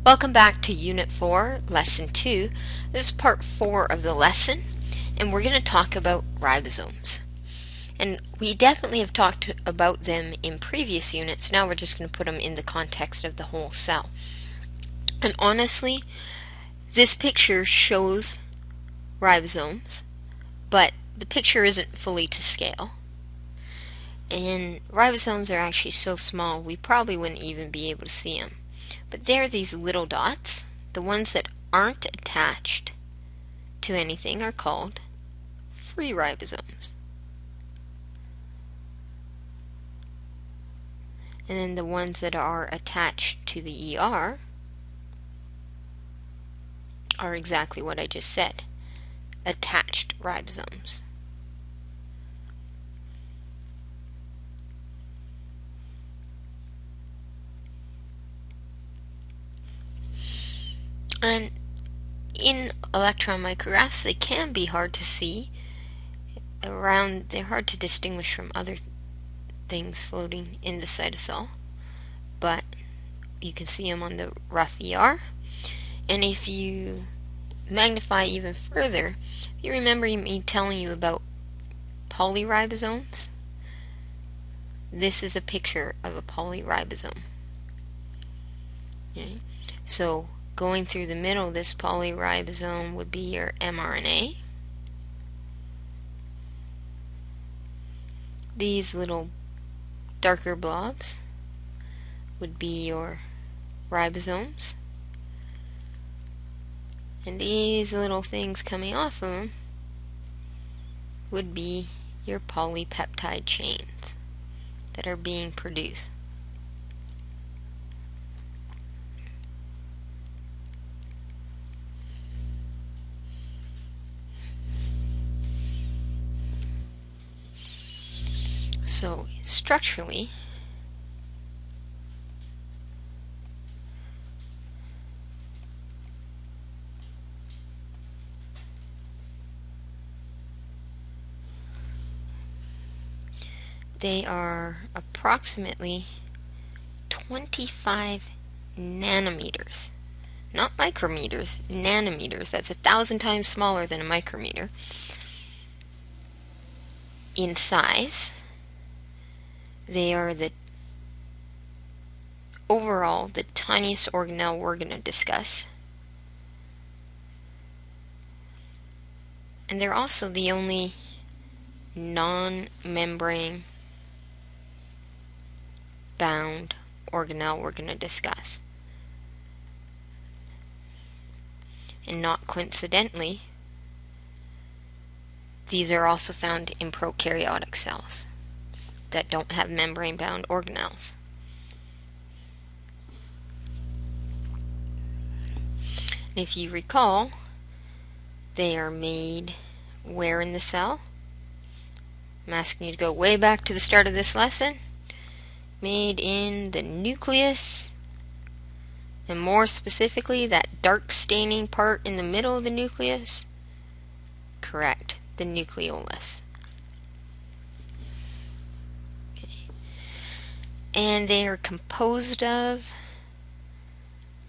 Welcome back to Unit 4, Lesson 2. This is part 4 of the lesson, and we're going to talk about ribosomes. And we definitely have talked about them in previous units. Now we're just going to put them in the context of the whole cell. And honestly, this picture shows ribosomes, but the picture isn't fully to scale. And ribosomes are actually so small we probably wouldn't even be able to see them. But they're these little dots. The ones that aren't attached to anything are called free ribosomes. And then the ones that are attached to the ER are exactly what I just said, attached ribosomes. And in electron micrographs, they can be hard to see. They're hard to distinguish from other things floating in the cytosol, but you can see them on the rough ER. And if you magnify even further, you remember me telling you about polyribosomes? This is a picture of a polyribosome. Okay. So going through the middle of this polyribosome would be your mRNA. These little darker blobs would be your ribosomes. And these little things coming off of them would be your polypeptide chains that are being produced. So structurally, they are approximately 25 nanometers. Not micrometers, nanometers. That's 1,000 times smaller than a micrometer in size. They are overall the tiniest organelle we're going to discuss. And they're also the only non-membrane bound organelle we're going to discuss. And not coincidentally, these are also found in prokaryotic cells that don't have membrane-bound organelles. And if you recall, they are made where in the cell? I'm asking you to go way back to the start of this lesson. Made in the nucleus, and more specifically, that dark staining part in the middle of the nucleus. Correct, the nucleolus. And they are composed of,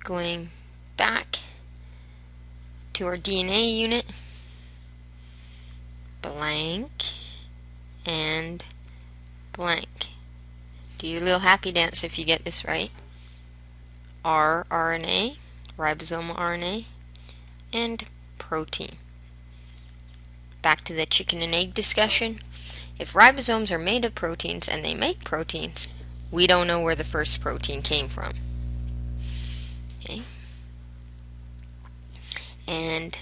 going back to our DNA unit, blank and blank. Do your little happy dance if you get this right. rRNA, ribosomal RNA, and protein. Back to the chicken and egg discussion. If ribosomes are made of proteins and they make proteins, we don't know where the first protein came from. Okay. And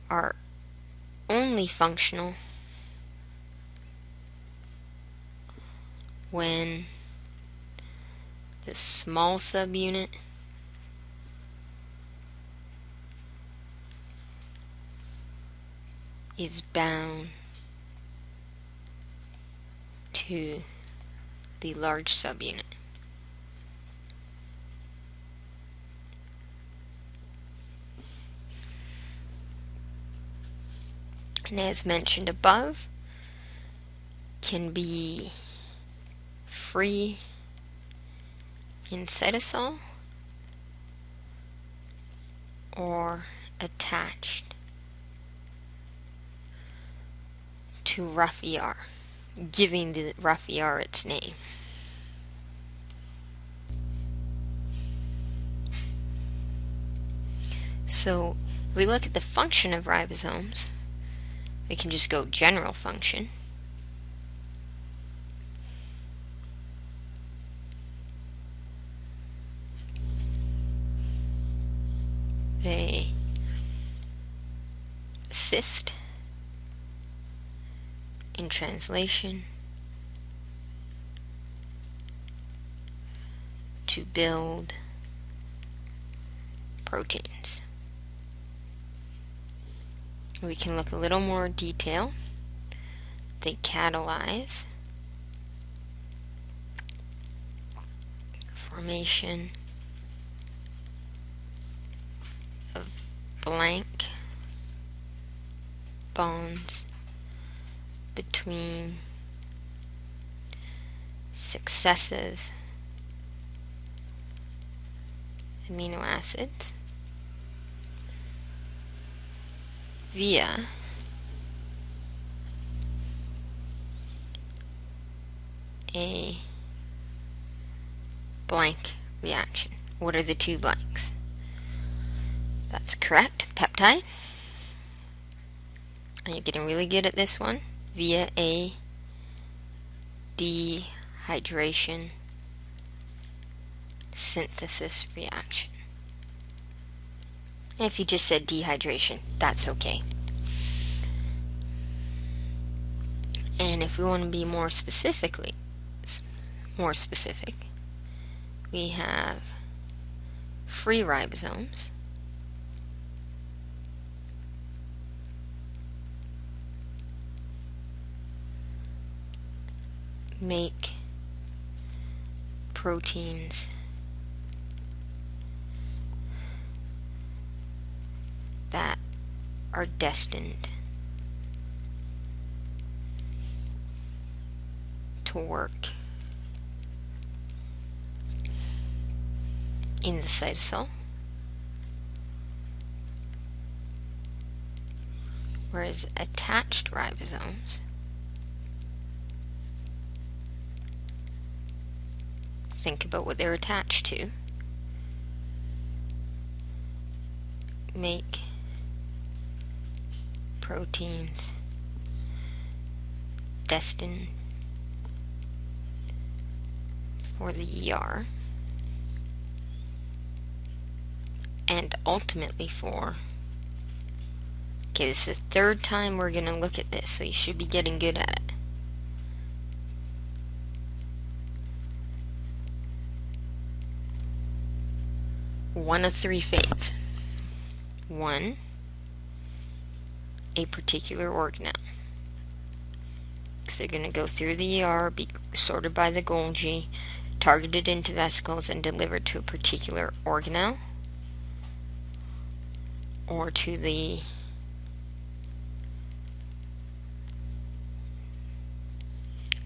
are only functional when the small subunit is bound to the large subunit. And as mentioned above, can be free in cytosol or attached to rough ER, giving the rough ER its name. So if we look at the function of ribosomes, we can just go general function. They assist in translation to build proteins. We can look a little more detail. They catalyze formation of blank bonds between successive amino acids via a blank reaction. What are the two blanks? That's correct, peptide. And you're getting really good at this one. Via a dehydration synthesis reaction. And if you just said dehydration, that's okay. And if we want to be more specific, we have free ribosomes, make proteins that are destined to work in the cytosol, whereas attached ribosomes think about what they're attached to. Make proteins destined for the ER and ultimately for, okay, this is the third time we're going to look at this, so you should be getting good at it. One of three fates. One, a particular organelle. So they're going to go through the ER, be sorted by the Golgi, targeted into vesicles, and delivered to a particular organelle, or to the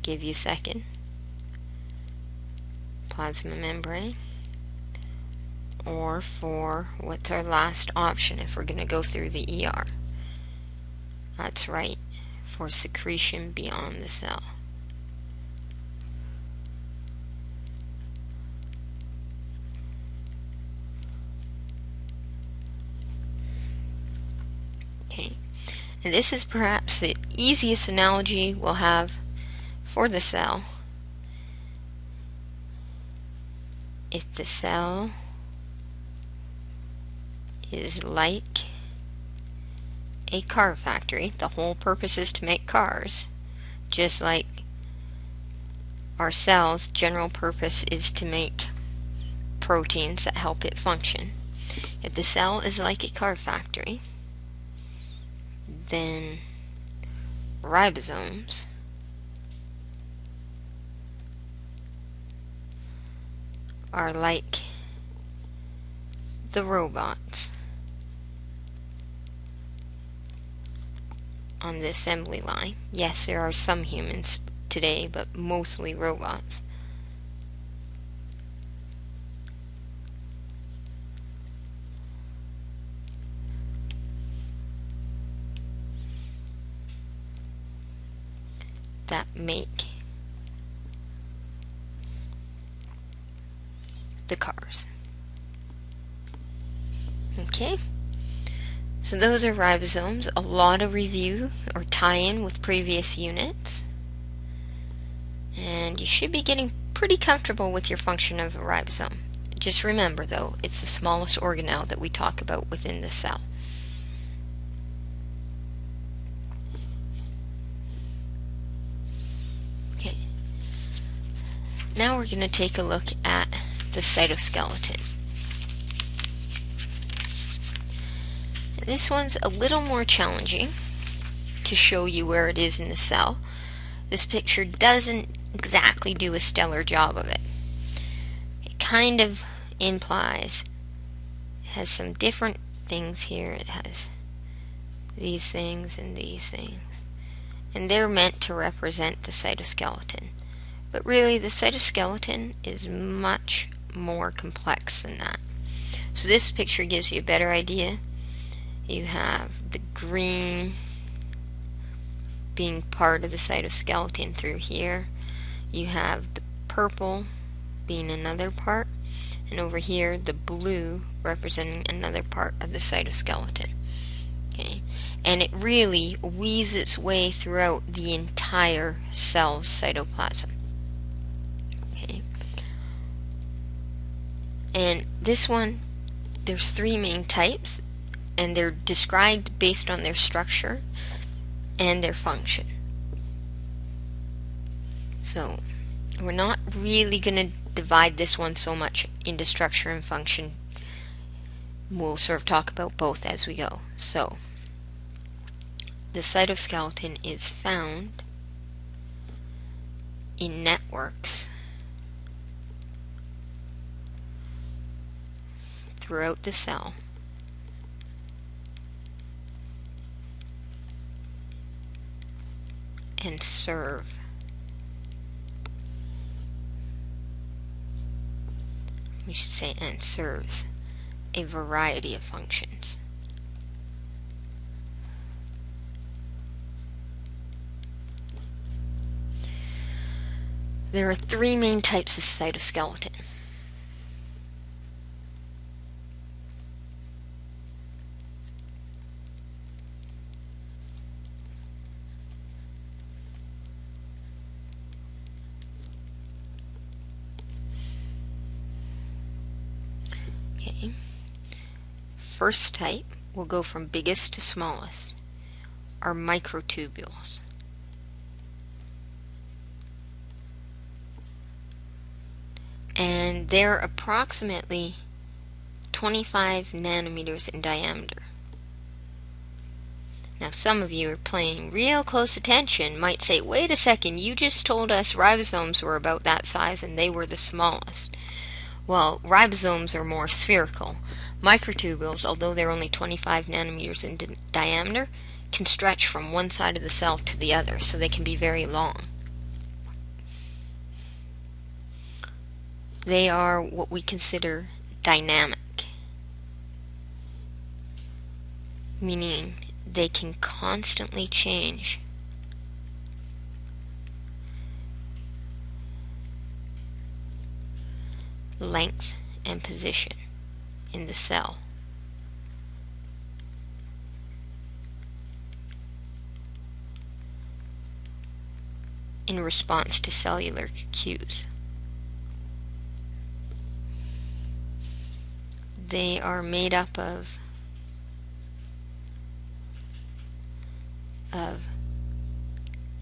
give you a second, plasma membrane, or for what's our last option if we're going to go through the ER. That's right, for secretion beyond the cell. Okay, and this is perhaps the easiest analogy we'll have for the cell. If the cell is like a car factory, the whole purpose is to make cars, just like our cell's general purpose is to make proteins that help it function. If the cell is like a car factory, then ribosomes are like the robots on the assembly line. Yes, there are some humans today, but mostly robots. that make the cars. Okay, so those are ribosomes. A lot of review or tie-in with previous units, and you should be getting pretty comfortable with your function of a ribosome. Just remember though, it's the smallest organelle that we talk about within the cell. Okay, now we're going to take a look at the cytoskeleton. This one's a little more challenging to show you where it is in the cell. This picture doesn't exactly do a stellar job of it. It kind of implies it has some different things here. It has these things and these things, and they're meant to represent the cytoskeleton. But really, the cytoskeleton is much more complex than that. So this picture gives you a better idea. You have the green being part of the cytoskeleton through here. You have the purple being another part, and over here the blue representing another part of the cytoskeleton. Okay, and it really weaves its way throughout the entire cell's cytoplasm. Okay, and this one, there's three main types, and they're described based on their structure and their function. So we're not really going to divide this one so much into structure and function. We'll sort of talk about both as we go. So the cytoskeleton is found in networks throughout the cell, and serve we should say and serves a variety of functions. There are three main types of cytoskeleton. Okay. First type, we'll go from biggest to smallest, are microtubules. And they're approximately 25 nanometers in diameter. Now some of you are paying real close attention might say, wait a second, you just told us ribosomes were about that size and they were the smallest. Well, ribosomes are more spherical. Microtubules, although they're only 25 nanometers in diameter, can stretch from one side of the cell to the other, so they can be very long. They are what we consider dynamic, meaning they can constantly change length and position in the cell. In response to cellular cues. They are made up of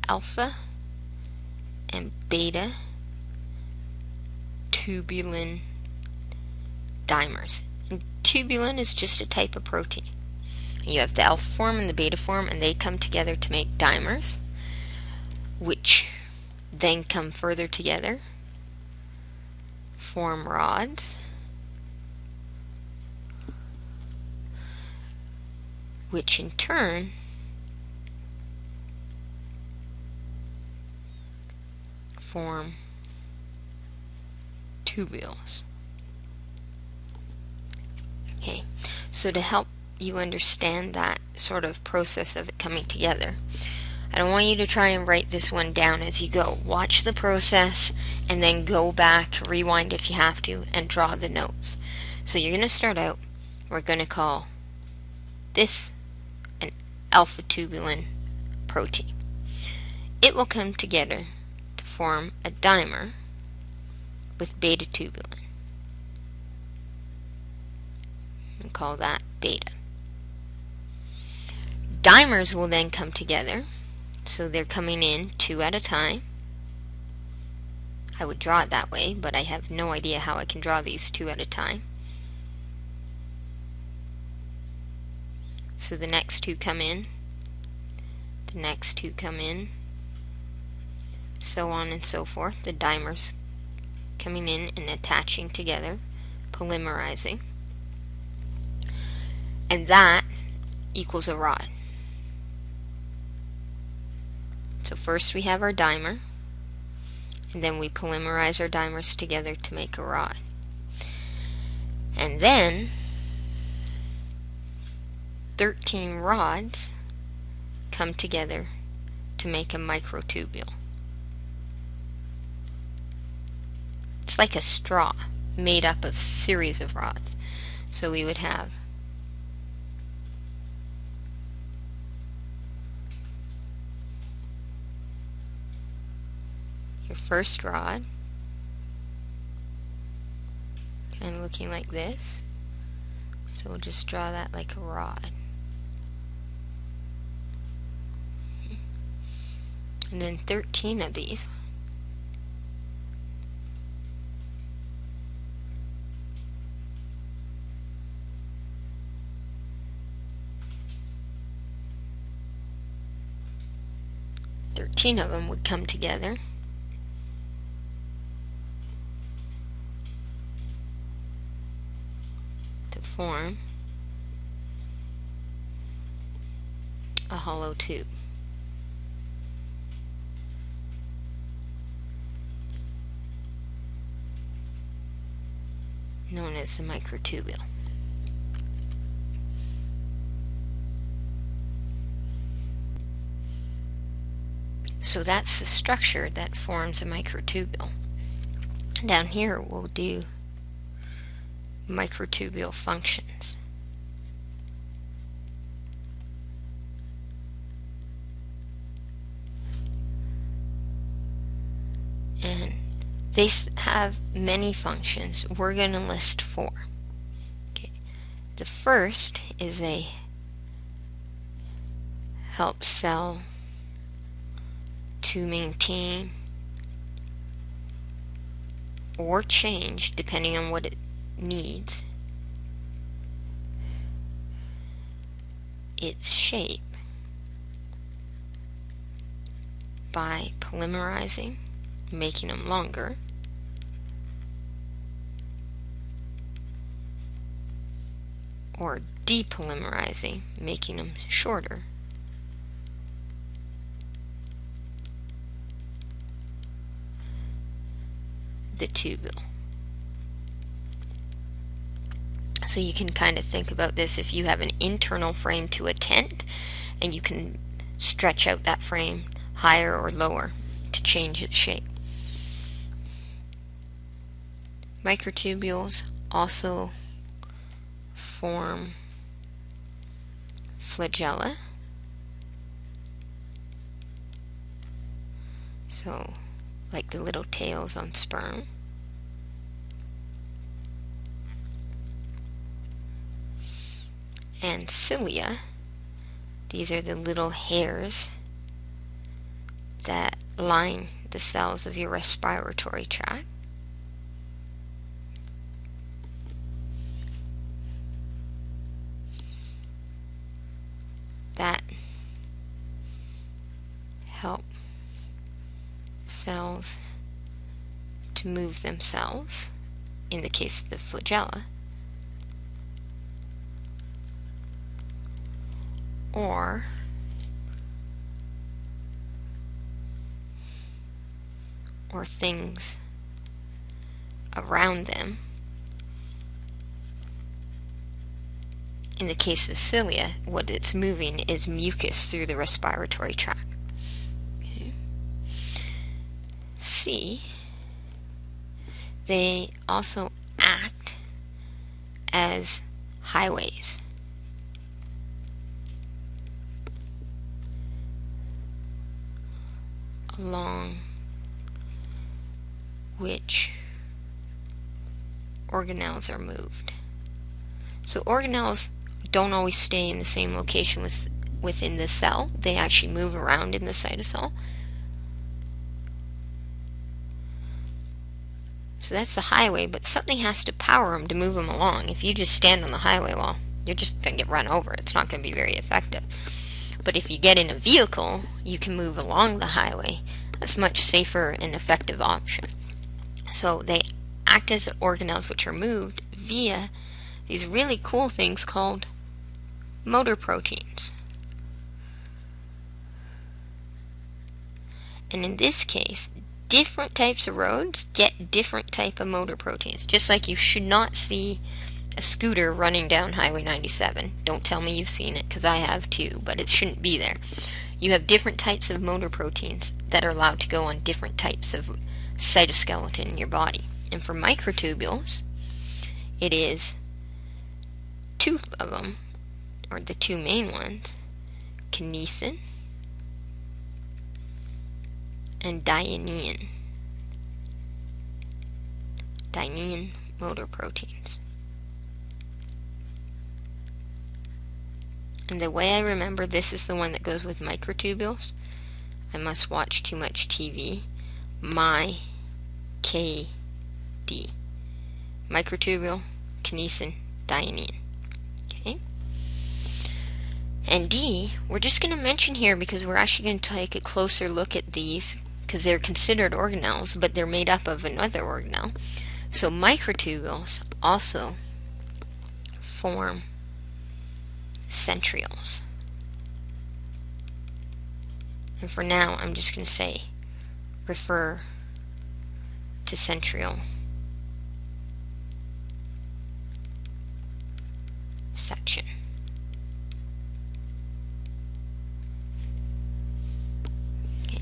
alpha and beta tubulin dimers. And tubulin is just a type of protein. You have the alpha form and the beta form, and they come together to make dimers, which then come further together, form rods, which in turn form tubules. Okay, so to help you understand that sort of process of it coming together, I don't want you to try and write this one down as you go. Watch the process and then go back, rewind if you have to, and draw the notes. So you're going to start out, we're going to call this an alpha-tubulin protein. It will come together to form a dimer with beta-tubulin. And call that beta. Dimers will then come together, so they're coming in 2 at a time. I would draw it that way, but I have no idea how I can draw these 2 at a time. So the next 2 come in, the next 2 come in, so on and so forth. The dimers coming in and attaching together, polymerizing, and that equals a rod. So first we have our dimer, and then we polymerize our dimers together to make a rod. And then 13 rods come together to make a microtubule. It's like a straw made up of a series of rods. So we would have your first rod, kind of looking like this. So we'll just draw that like a rod. And then 13 of these. Of them would come together to form a hollow tube. Known as the microtubule. So that's the structure that forms a microtubule. Down here we'll do microtubule functions. And they have many functions. We're going to list 4. Okay. The first is a help cell to maintain or change, depending on what it needs, its shape by polymerizing, making them longer, or depolymerizing, making them shorter. The tubule. So you can kind of think about this if you have an internal frame to a tent and you can stretch out that frame higher or lower to change its shape. Microtubules also form flagella. So like the little tails on sperm. And cilia, these are the little hairs that line the cells of your respiratory tract. That help cells to move themselves, in the case of the flagella, or things around them. In the case of the cilia, what it's moving is mucus through the respiratory tract. C, they also act as highways. Along which organelles are moved. So organelles don't always stay in the same location within the cell. They actually move around in the cytosol. So that's the highway, but something has to power them to move them along. If you just stand on the highway, well, you're just going to get run over. It's not going to be very effective. But if you get in a vehicle, you can move along the highway. That's a much safer and effective option. So they act as organelles which are moved via these really cool things called motor proteins. And in this case, different types of roads get different type of motor proteins. Just like you should not see a scooter running down Highway 97. Don't tell me you've seen it, because I have too, but it shouldn't be there. You have different types of motor proteins that are allowed to go on different types of cytoskeleton in your body. And for microtubules, it is two of them, or the two main ones, kinesin and dynein. Dynein motor proteins. And the way I remember, this is the one that goes with microtubules. I must watch too much TV. KD. Microtubule, kinesin, dynein. Okay? And D, we're just going to mention here because we're actually going to take a closer look at these because they're considered organelles, but they're made up of another organelle. So microtubules also form centrioles. And for now, I'm just going to say refer to centriole section. Okay.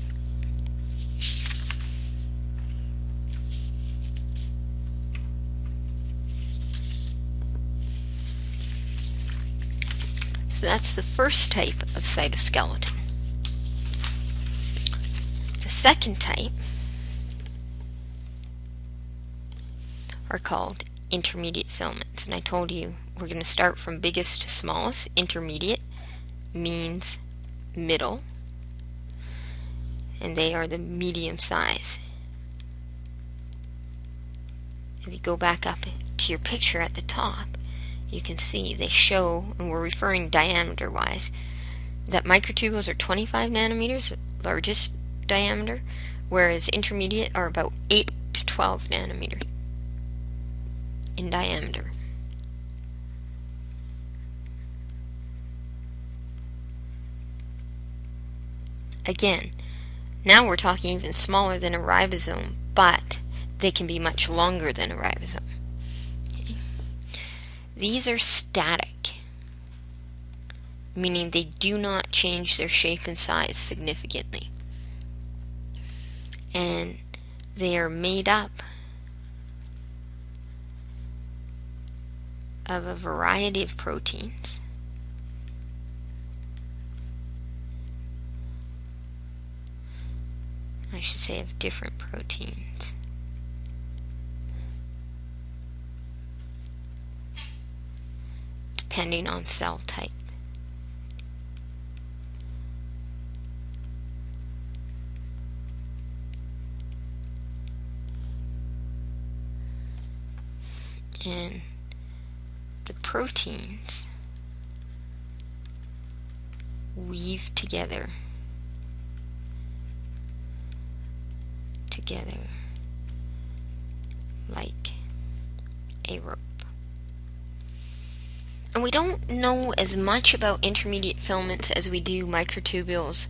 So that's the first type of cytoskeleton. The second type are called intermediate filaments. And I told you we're going to start from biggest to smallest. Intermediate means middle, and they are the medium size. If you go back up to your picture at the top, you can see they show, and we're referring diameter wise, that microtubules are 25 nanometers, largest diameter, whereas intermediate are about 8 to 12 nanometers in diameter. Again, now we're talking even smaller than a ribosome, but they can be much longer than a ribosome. Okay. These are static, meaning they do not change their shape and size significantly. And they are made up of a variety of proteins. I should say of different proteins. Depending on cell type. And the proteins weave together like a rope. And we don't know as much about intermediate filaments as we do microtubules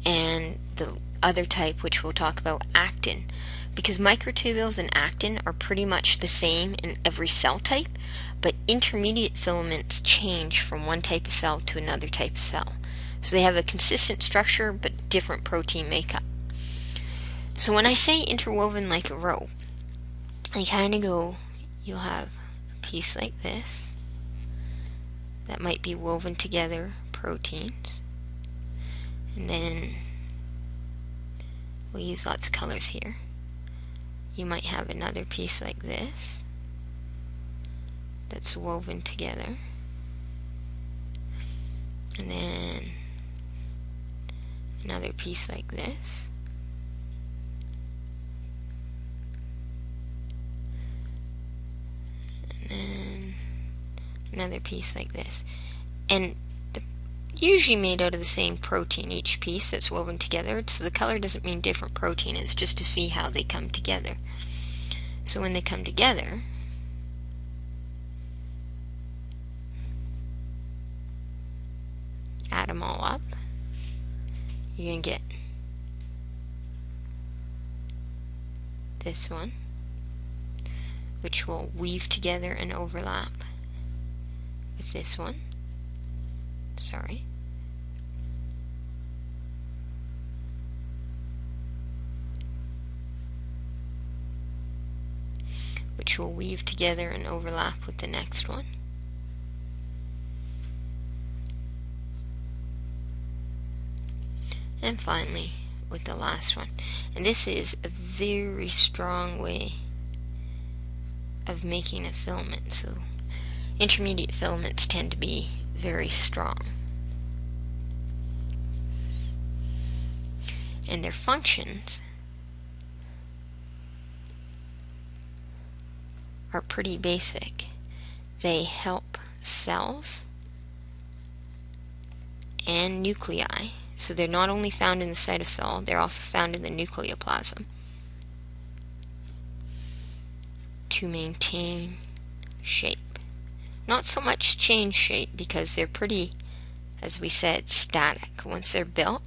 and the other type, which we'll talk about, actin, because microtubules and actin are pretty much the same in every cell type, but intermediate filaments change from one type of cell to another type of cell. So they have a consistent structure but different protein makeup. So when I say interwoven like a rope, they kind of go, you'll have a piece like this that might be woven together proteins, and then we'll use lots of colors here. You might have another piece like this that's woven together, and then another piece like this, and then another piece like this, and usually made out of the same protein, each piece that's woven together. So the color doesn't mean different protein, it's just to see how they come together. So when they come together, add them all up, you're going to get this one, which will weave together and overlap with this one. Sorry. Which will weave together and overlap with the next one. And finally with the last one. And this is a very strong way of making a filament. So intermediate filaments tend to be very strong. And their functions are pretty basic. They help cells and nuclei. So they're not only found in the cytosol, they're also found in the nucleoplasm to maintain shape. Not so much change shape because they're pretty, as we said, static. Once they're built,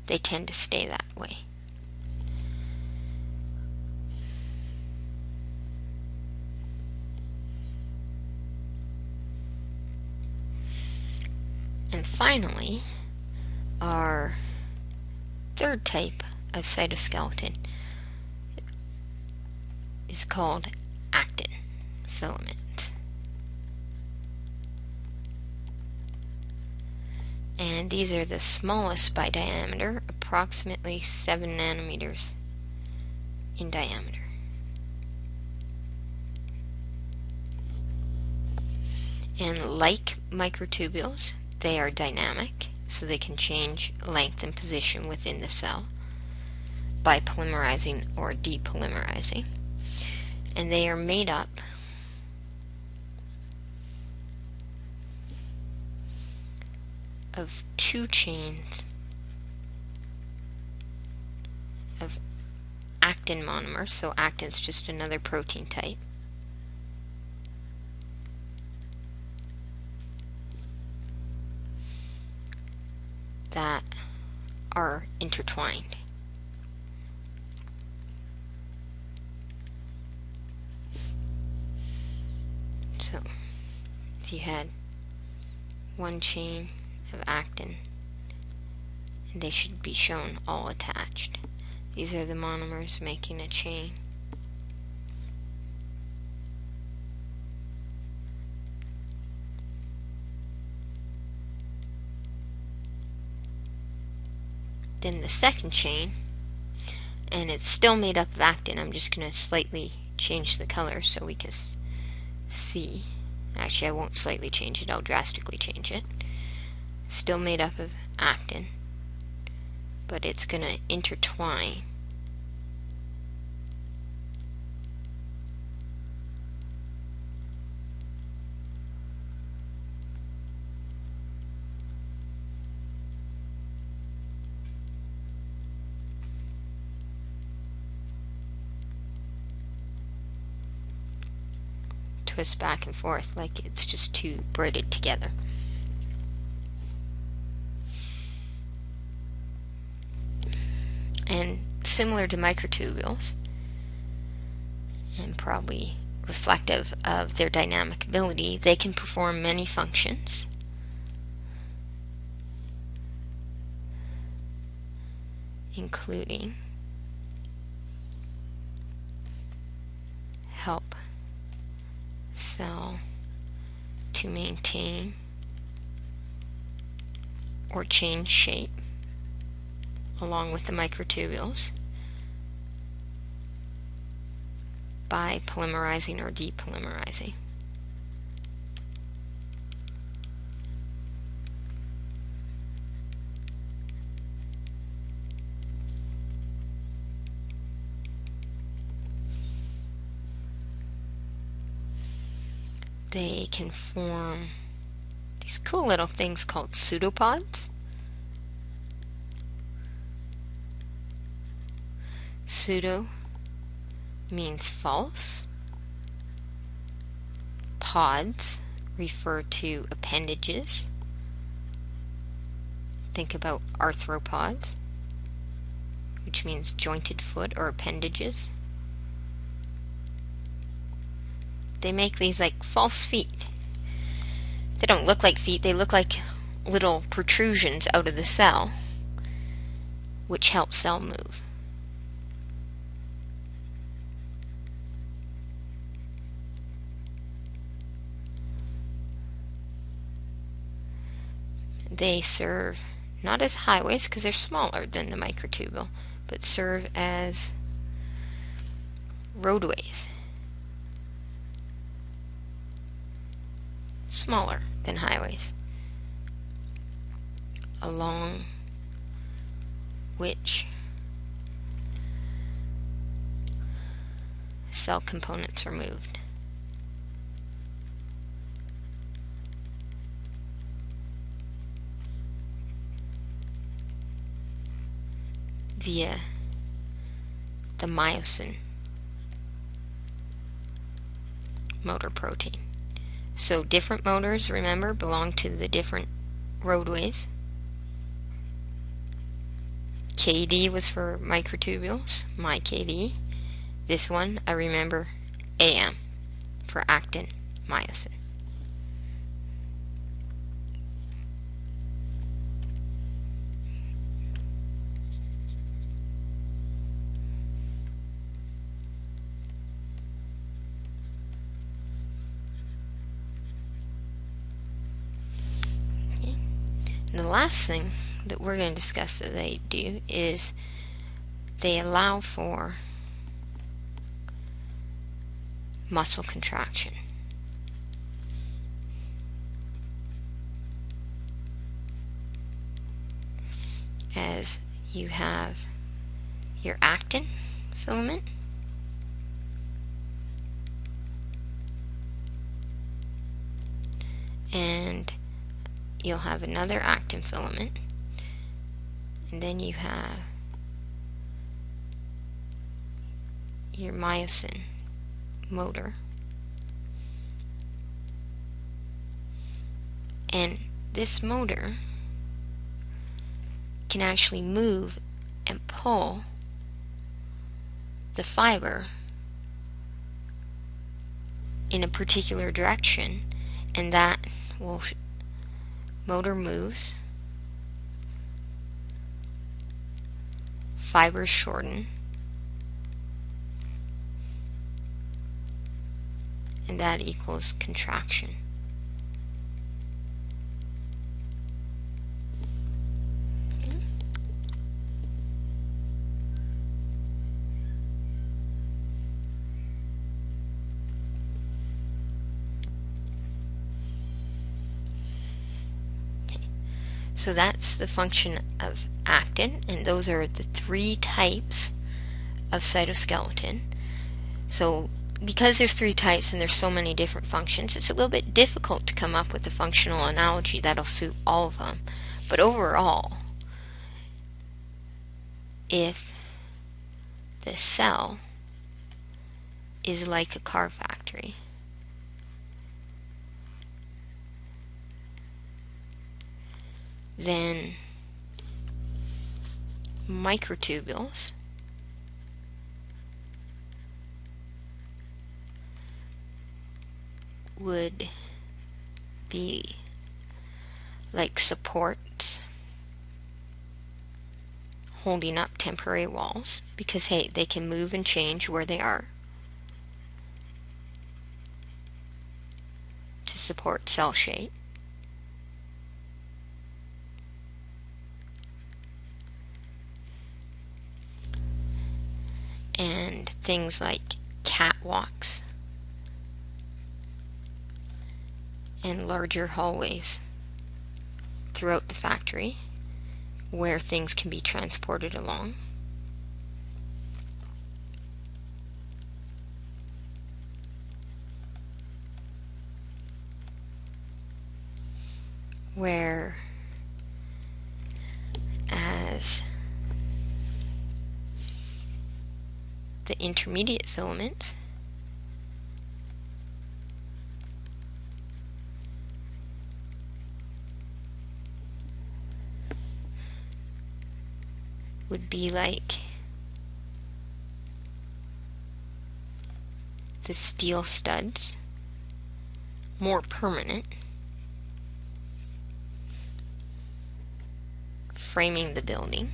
they tend to stay that way. And finally, our third type of cytoskeleton is called actin filaments. And these are the smallest by diameter, approximately 7 nanometers in diameter. And like microtubules, they are dynamic, so they can change length and position within the cell by polymerizing or depolymerizing. And they are made up of 2 chains of actin monomers. So actin is just another protein type. That are intertwined. So if you had one chain of actin, and they should be shown all attached. These are the monomers making a chain. Then the second chain, and it's still made up of actin. I'm just going to slightly change the color so we can see. Actually, I won't slightly change it, I'll drastically change it. Still made up of actin, but it's going to intertwine twist back and forth like it's just two braided together. And similar to microtubules, and probably reflective of their dynamic ability, they can perform many functions, including help cell to maintain or change shape along with the microtubules by polymerizing or depolymerizing. They can form these cool little things called pseudopods. Pseudo means false. Pods refer to appendages. Think about arthropods, which means jointed foot or appendages. They make these like false feet. They don't look like feet, they look like little protrusions out of the cell, which help cell move. They serve not as highways because they're smaller than the microtubule, but serve as roadways, smaller than highways, along which cell components are moved. Via the myosin motor protein. So different motors, remember, belong to the different roadways. KD was for microtubules, my KD. This one, I remember AM for actin myosin. And the last thing that we're going to discuss that they do is they allow for muscle contraction. As you have your actin filament, and you'll have another actin filament, and then you have your myosin motor, and this motor can actually move and pull the fiber in a particular direction, and that will motor moves, fibers shorten, and that equals contraction. So that's the function of actin, and those are the 3 types of cytoskeleton. So because there's 3 types and there's so many different functions, it's a little bit difficult to come up with a functional analogy that'll suit all of them. But overall, if the cell is like a car factory, then microtubules would be like supports holding up temporary walls, because hey, they can move and change where they are. support cell shape. And things like catwalks and larger hallways throughout the factory where things can be transported along. Where as the intermediate filaments would be like the steel studs, more permanent, framing the building.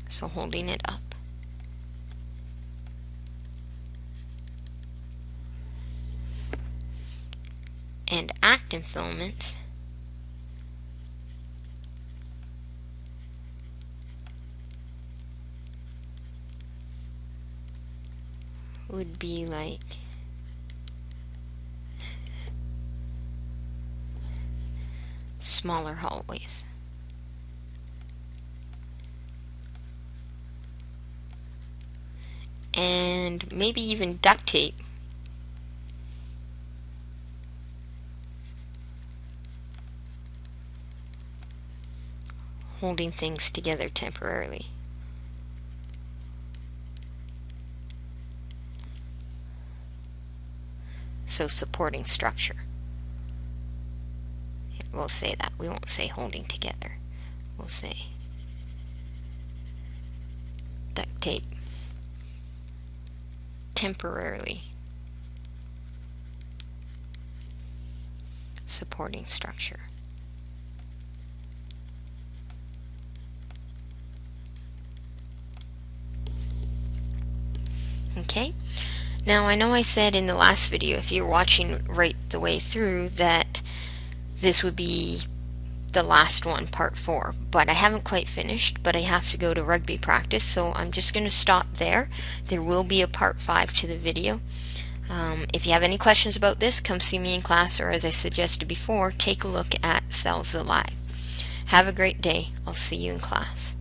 So holding it up. And actin filaments would be like smaller hallways. And maybe even duct tape holding things together temporarily. So supporting structure. We'll say that. We won't say holding together. We'll say duct tape temporarily supporting structure. Okay, now I know I said in the last video, if you're watching right the way through, that this would be the last one, part 4, but I haven't quite finished, but I have to go to rugby practice, so I'm just going to stop there. There will be a part 5 to the video. If you have any questions about this, come see me in class, or as I suggested before, take a look at Cells Alive. Have a great day. I'll see you in class.